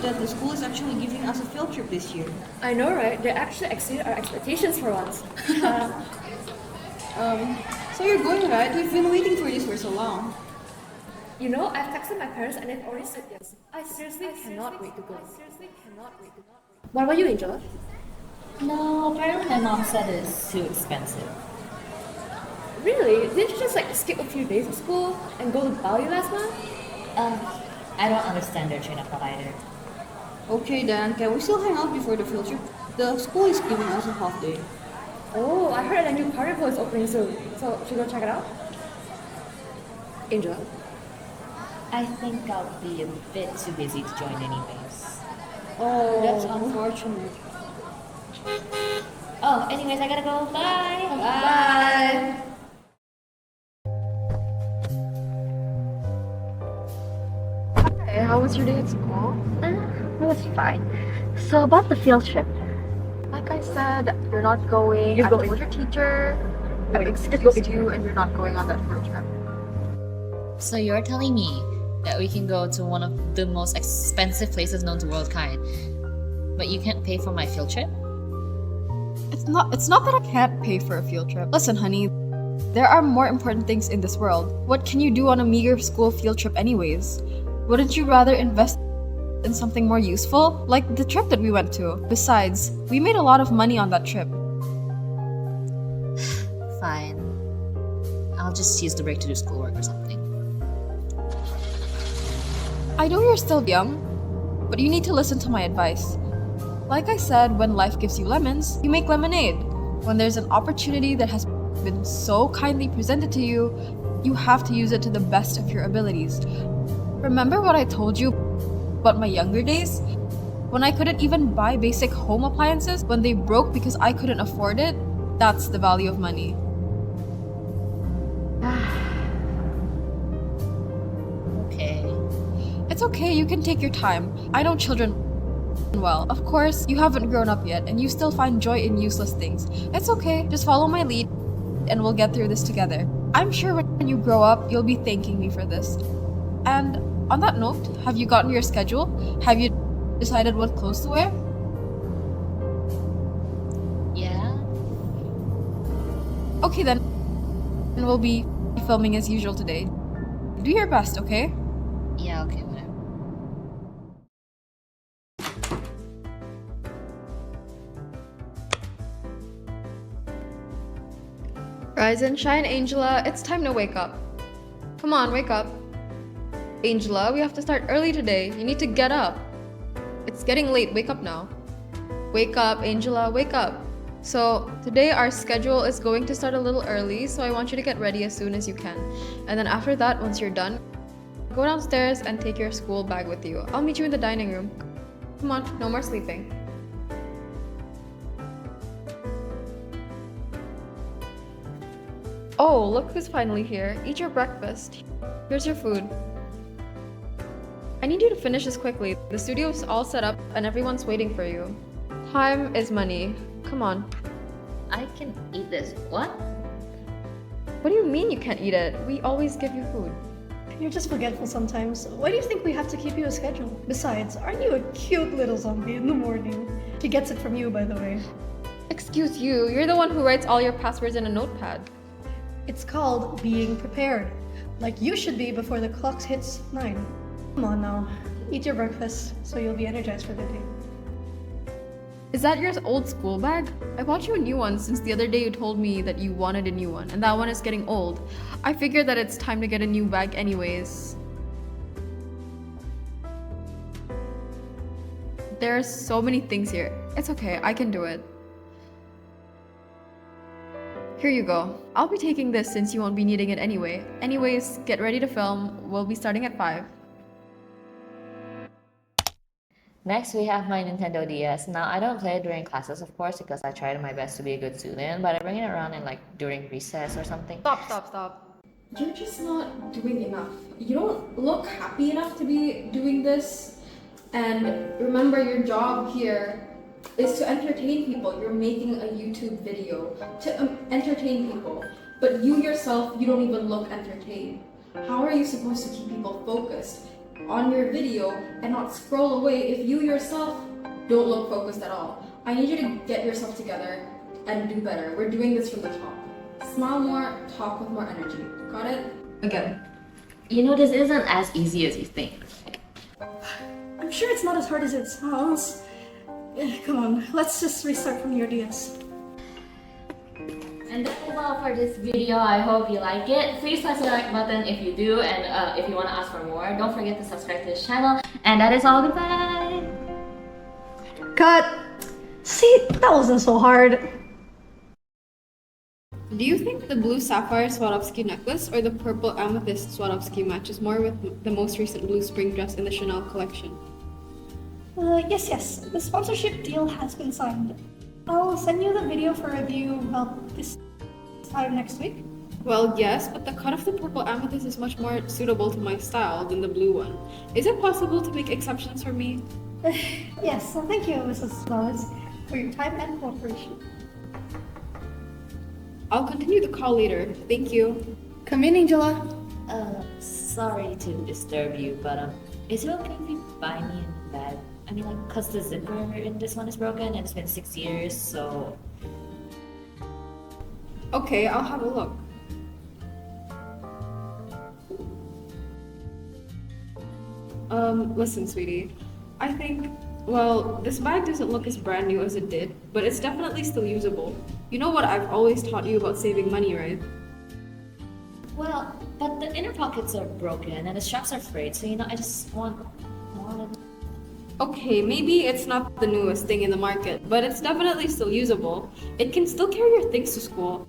that the school is actually giving us a field trip this year. I know, right? They actually exceeded our expectations for once. So you're going, right? We've been waiting for this for so long. You know, I've texted my parents and they've already said yes. I seriously cannot wait to go. What about you, Angela? No, apparently my mom said it's too expensive. Really? Didn't you just like skip a few days of school and go to Bali last month? Uh, I don't understand their train of thought either. Okay then, can we still hang out before the field trip? The school is giving us a half day. Oh, I heard a new carnival is opening soon. So should we go check it out? Angela? I think I'll be a bit too busy to join anyways. Oh, that's unfortunate. Oh, anyways, I gotta go. Bye! Bye! Hey, how was your day at school? It was fine. So about the field trip. Like I said, you're not going. You're I going. told your teacher. I Wait, excused you, and you're not going on that field trip. So you're telling me that we can go to one of the most expensive places known to worldkind, but you can't pay for my field trip? It's not that I can't pay for a field trip. Listen, honey, there are more important things in this world. What can you do on a meager school field trip anyways? Wouldn't you rather invest in something more useful, like the trip that we went to? Besides, we made a lot of money on that trip. Fine. I'll just use the break to do schoolwork or something. I know you're still young, but you need to listen to my advice. Like I said, when life gives you lemons, you make lemonade. When there's an opportunity that has been so kindly presented to you, you have to use it to the best of your abilities. Remember what I told you about my younger days? When I couldn't even buy basic home appliances, when they broke because I couldn't afford it? That's the value of money. Okay. It's okay, you can take your time. I know children well. Of course, you haven't grown up yet and you still find joy in useless things. It's okay, just follow my lead and we'll get through this together. I'm sure when you grow up, you'll be thanking me for this. And on that note, have you gotten your schedule? Have you decided what clothes to wear? Yeah? Okay then, and we'll be filming as usual today. Do your best, okay? Yeah, okay, whatever. Rise and shine, Angela. It's time to wake up. Come on, wake up. Angela, we have to start early today. You need to get up. It's getting late. Wake up now. Wake up, Angela. Wake up. So, today our schedule is going to start a little early, so I want you to get ready as soon as you can. And then after that, once you're done, go downstairs and take your school bag with you. I'll meet you in the dining room. Come on, no more sleeping. Oh, look who's finally here. Eat your breakfast. Here's your food. I need you to finish this quickly. The studio's all set up and everyone's waiting for you. Time is money. Come on. I can eat this. What? What do you mean you can't eat it? We always give you food. You're just forgetful sometimes. Why do you think we have to keep you a schedule? Besides, aren't you a cute little zombie in the morning? She gets it from you, by the way. Excuse you, you're the one who writes all your passwords in a notepad. It's called being prepared. Like you should be before the clock hits 9. Come on now. Eat your breakfast so you'll be energized for the day. Is that your old school bag? I bought you a new one since the other day you told me that you wanted a new one, and that one is getting old. I figured that it's time to get a new bag anyways. There are so many things here. It's okay, I can do it. Here you go. I'll be taking this since you won't be needing it anyway. Anyways, get ready to film. We'll be starting at 5. Next, we have my Nintendo DS. Now, I don't play it during classes, of course, because I tried my best to be a good student, but I bring it around in like during recess or something. Stop. You're just not doing enough. You don't look happy enough to be doing this. And remember, your job here is to entertain people. You're making a YouTube video to entertain people. But you yourself, you don't even look entertained. How are you supposed to keep people focused on your video and not scroll away if you yourself don't look focused at all. I need you to get yourself together and do better. We're doing this from the top. Smile more, talk with more energy. Got it? Again. You know, this isn't as easy as you think. I'm sure it's not as hard as it sounds. Come on, let's just restart from your DS. And that is all for this video. I hope you like it. Please press the like button if you do, and if you want to ask for more, don't forget to subscribe to this channel. And that is all. Goodbye! Cut! See, that wasn't so hard. Do you think the blue sapphire Swarovski necklace or the purple amethyst Swarovski matches more with the most recent blue spring dress in the Chanel collection? Yes. The sponsorship deal has been signed. I'll send you the video for review this time next week. Well, yes, but the cut of the purple amethyst is much more suitable to my style than the blue one. Is it possible to make exceptions for me? Yes, so thank you, Mrs. Flowers, for your time and cooperation. I'll continue the call later. Thank you. Come in, Angela. Sorry to disturb you, but is it okay if you buy me a bag? I mean, like, cause the zipper in this one is broken and it's been 6 years, so... Okay, I'll have a look. Listen, sweetie. I think, well, this bag doesn't look as brand new as it did, but it's definitely still usable. You know what I've always taught you about saving money, right? Well, but the inner pockets are broken and the straps are frayed, so you know, I just want... Okay, maybe it's not the newest thing in the market, but it's definitely still usable. It can still carry your things to school.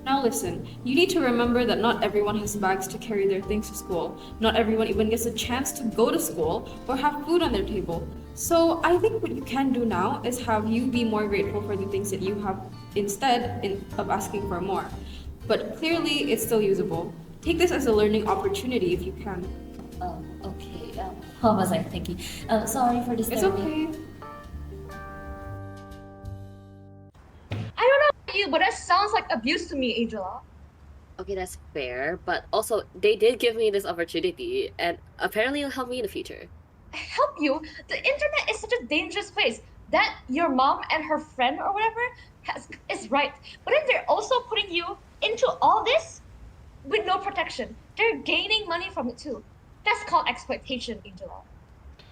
Now listen, you need to remember that not everyone has bags to carry their things to school. Not everyone even gets a chance to go to school or have food on their table. So I think what you can do now is have you be more grateful for the things that you have instead of asking for more. But clearly, it's still usable. Take this as a learning opportunity if you can. Okay. What was I thinking? Sorry for disturbing. It's okay. I don't know about you, but that sounds like abuse to me, Angela. Okay, that's fair, but also, they did give me this opportunity, and apparently it'll help me in the future. Help you? The internet is such a dangerous place. That your mom and her friend or whatever is right. But then they're also putting you into all this with no protection. They're gaining money from it too. That's called exploitation, Angela.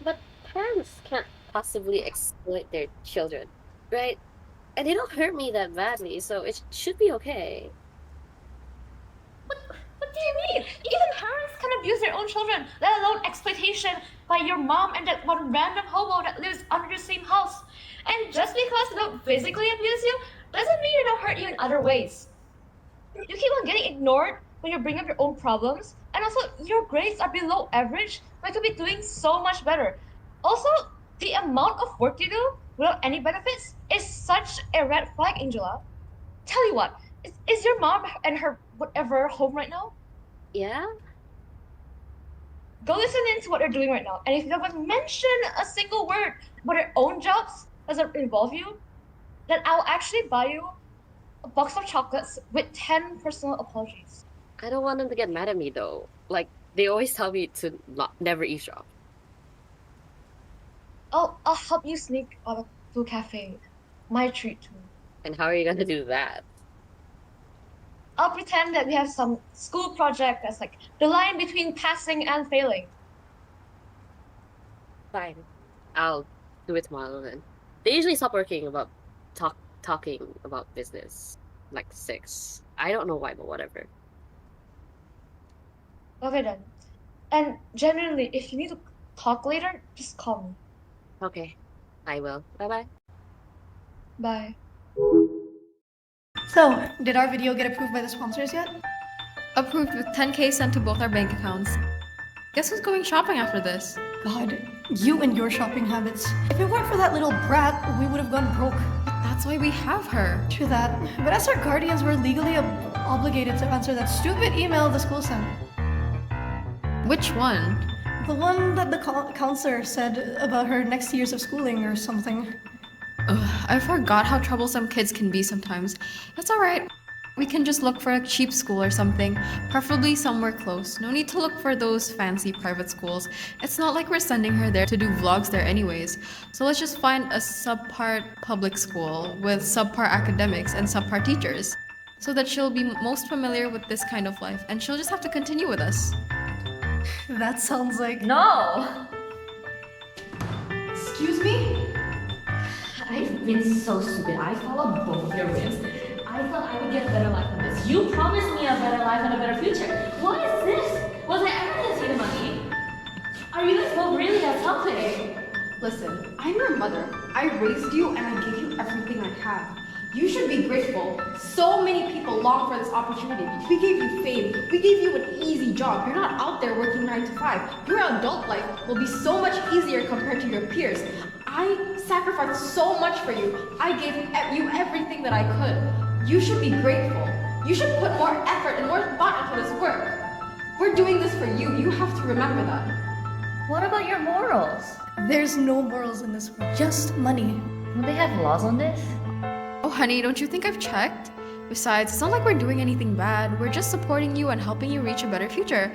But parents can't possibly exploit their children, right? And they don't hurt me that badly, so it should be okay. What do you mean? Even parents can abuse their own children, let alone exploitation by your mom and that one random hobo that lives under the same house. And just because they don't physically abuse you, doesn't mean they don't hurt you in other ways. You keep on getting ignored when you bring up your own problems, and also your grades are below average when you could be doing so much better. Also, the amount of work you do without any benefits is such a red flag, Angela. Tell you what, is your mom and her whatever home right now? Yeah? Go listen into what they're doing right now, and if you haven't mentioned a single word about their own jobs doesn't involve you, then I'll actually buy you a box of chocolates with 10 personal apologies. I don't want them to get mad at me though. Like, they always tell me to never eavesdrop. I'll help you sneak out of Blue Cafe. My treat too. And how are you gonna do that? I'll pretend that we have some school project that's like the line between passing and failing. Fine. I'll do it tomorrow then. They usually stop working about talking about business. Like 6. I don't know why, but whatever. Okay then. And genuinely, if you need to talk later, just call me. Okay. I will. Bye-bye. Bye. So, did our video get approved by the sponsors yet? Approved with 10K sent to both our bank accounts. Guess who's going shopping after this? God, you and your shopping habits. If it weren't for that little brat, we would have gone broke. That's why we have her. True that. But as our guardians, we're legally obligated to answer that stupid email the school sent. Which one? The one that the counselor said about her next years of schooling or something. Ugh, I forgot how troublesome kids can be sometimes. That's alright. We can just look for a cheap school or something, preferably somewhere close. No need to look for those fancy private schools. It's not like we're sending her there to do vlogs there anyways. So let's just find a subpar public school with subpar academics and subpar teachers, so that she'll be most familiar with this kind of life and she'll just have to continue with us. That sounds like. No! Excuse me? I've been so stupid. I followed both of your whims. I thought I would get a better life than this. You promised me a better life and a better future. What is this? Was I ever gonna see the money? Are you guys both really that something? Listen, I'm your mother. I raised you and I gave you everything I have. You should be grateful. So many people long for this opportunity. We gave you fame. We gave you an easy job. You're not out there working 9 to 5. Your adult life will be so much easier compared to your peers. I sacrificed so much for you. I gave you everything that I could. You should be grateful. You should put more effort and more thought into this work. We're doing this for you. You have to remember that. What about your morals? There's no morals in this world, just money. Don't they have laws on this? Oh honey, don't you think I've checked? Besides, it's not like we're doing anything bad. We're just supporting you and helping you reach a better future.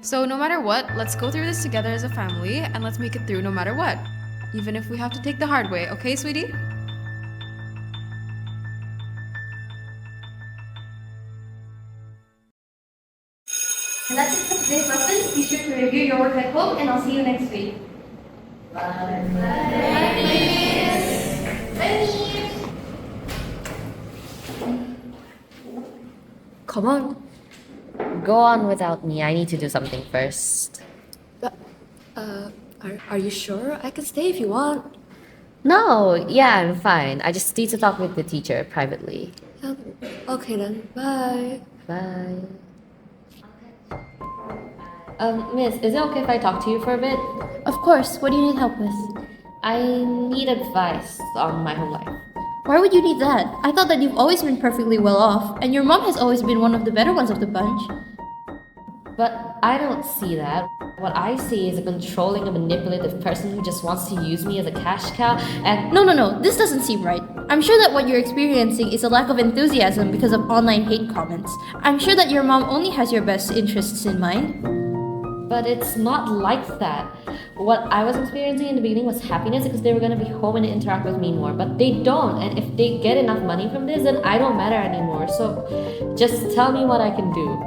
So no matter what, let's go through this together as a family and let's make it through no matter what. Even if we have to take the hard way, okay, sweetie? And that's it for today's lesson. Be sure to review your work at home, and I'll see you next week. Bye. Come on. Go on without me. I need to do something first. Are you sure? I can stay if you want. No, yeah, I'm fine. I just need to talk with the teacher privately. Okay then, bye. Bye. Miss, is it okay if I talk to you for a bit? Of course. What do you need help with? I need advice on my home life. Why would you need that? I thought that you've always been perfectly well off, and your mom has always been one of the better ones of the bunch. But I don't see that. What I see is a controlling and manipulative person who just wants to use me as a cash cow and... No. This doesn't seem right. I'm sure that what you're experiencing is a lack of enthusiasm because of online hate comments. I'm sure that your mom only has your best interests in mind. But it's not like that. What I was experiencing in the beginning was happiness because they were going to be home and interact with me more. But they don't. And if they get enough money from this, then I don't matter anymore. So just tell me what I can do.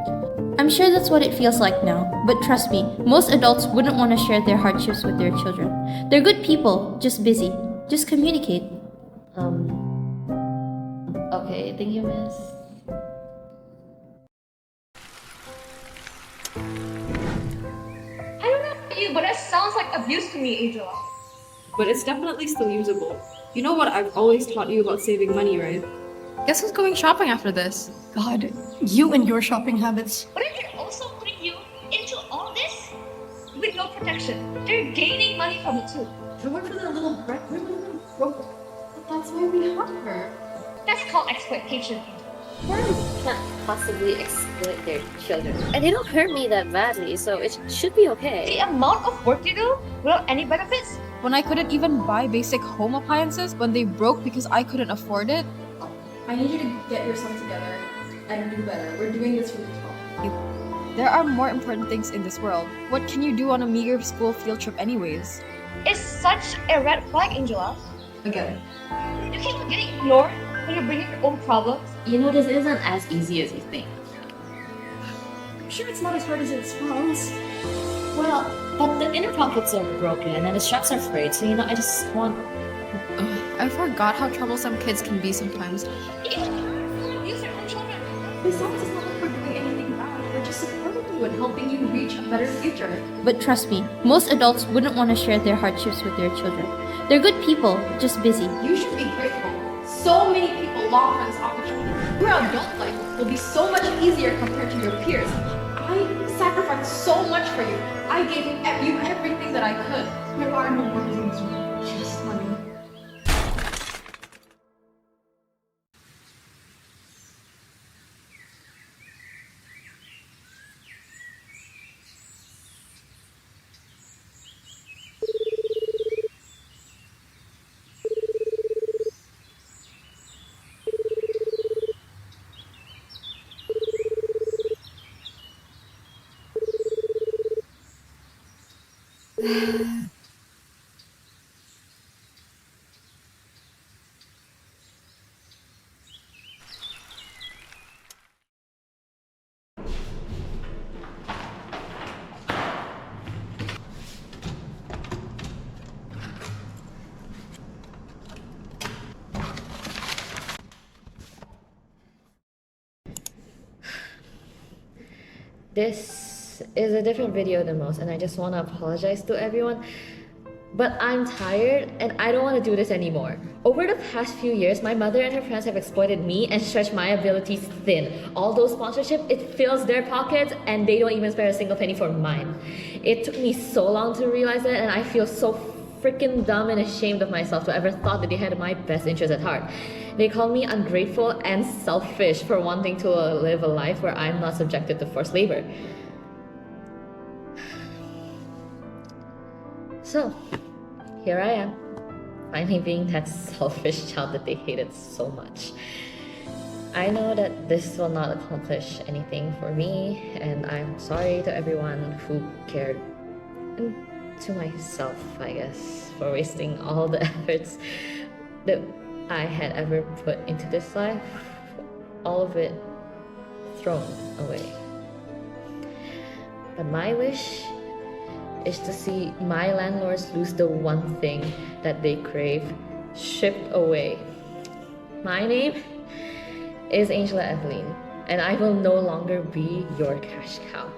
I'm sure that's what it feels like now. But trust me, most adults wouldn't want to share their hardships with their children. They're good people, just busy. Just communicate. Okay, thank you, miss. I don't know about you, but that sounds like abuse to me, Angela. But it's definitely still usable. You know what I've always taught you about saving money, right? Guess who's going shopping after this? God, you and your shopping habits. But if they're also putting you into all this with no protection, they're gaining money from it too. I work for that little brat. But that's why we help her. That's called exploitation. Parents can't possibly exploit their children. And they don't hurt me that badly, so it should be The okay. amount of work you do without any benefits? When I couldn't even buy basic home appliances when they broke because I couldn't afford it. I need you to get yourself together and do better. We're doing this for the top. There are more important things in this world. What can you do on a meager school field trip anyways? It's such a red flag, Angela. Again. You keep on getting ignored when you're bringing your own problems. You know, this isn't as easy as you think. I'm sure it's not as hard as it sounds. Well, but the inner pockets are broken and the straps are frayed, so I just want... I forgot how troublesome kids can be sometimes. Even parents abuse their own children. Besides, it's not like we're doing anything bad. We're just supporting you and helping you reach a better future. But trust me, most adults wouldn't want to share their hardships with their children. They're good people, just busy. You should be grateful. So many people long for this opportunity. Your adult life will be so much easier compared to your peers. I sacrificed so much for you. I gave you everything that I could. There are no words in this world, just money. This is a different video than most, and I just want to apologize to everyone. But I'm tired and I don't want to do this anymore. Over the past few years, my mother and her friends have exploited me and stretched my abilities thin. All those sponsorship, it fills their pockets and they don't even spare a single penny for mine. It took me so long to realize that, and I feel so freaking dumb and ashamed of myself to ever thought that they had my best interest at heart. They call me ungrateful and selfish for wanting to live a life where I'm not subjected to forced labor. So, here I am, finally being that selfish child that they hated so much. I know that this will not accomplish anything for me, and I'm sorry to everyone who cared, and to myself, I guess, for wasting all the efforts that I had ever put into this life, all of it thrown away. But my wish is to see my landlords lose the one thing that they crave stripped away. My name is Angela Eveline, and I will no longer be your cash cow.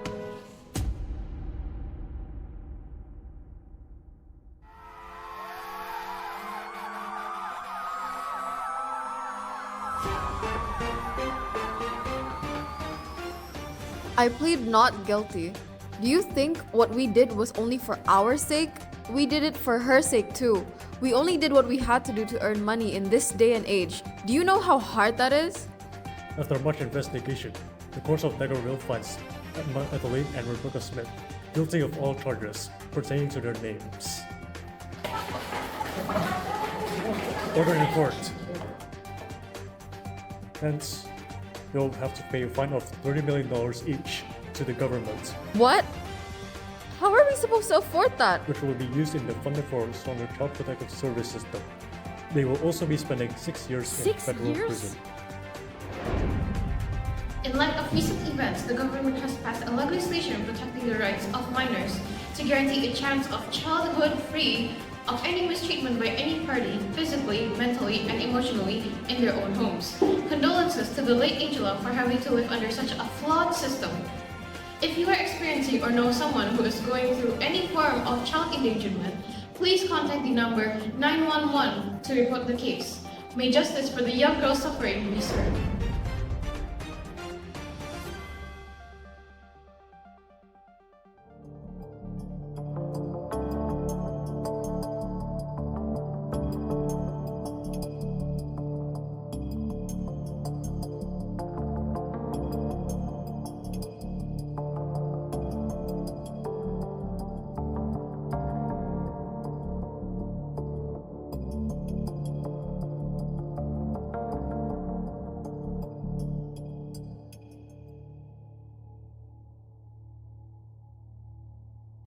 I plead not guilty. Do you think what we did was only for our sake? We did it for her sake too. We only did what we had to do to earn money in this day and age. Do you know how hard that is? After much investigation, the courts of Negerville finds Eveline and Rebecca Smith guilty of all charges pertaining to their names. Order in court. Hence, they'll have to pay a fine of $30 million each to the government, What? How are we supposed to afford that? which will be used in the funding for a stronger child protective service system. They will also be spending 6 years in 6 federal years? prison. In light of recent events, the government has passed a legislation protecting the rights of minors to guarantee a chance of childhood-free of any mistreatment by any party, physically, mentally, and emotionally, in their own homes. Condolences to the late Angela for having to live under such a flawed system. If you are experiencing or know someone who is going through any form of child endangerment, please contact the number 911 to report the case. May justice for the young girl suffering be served.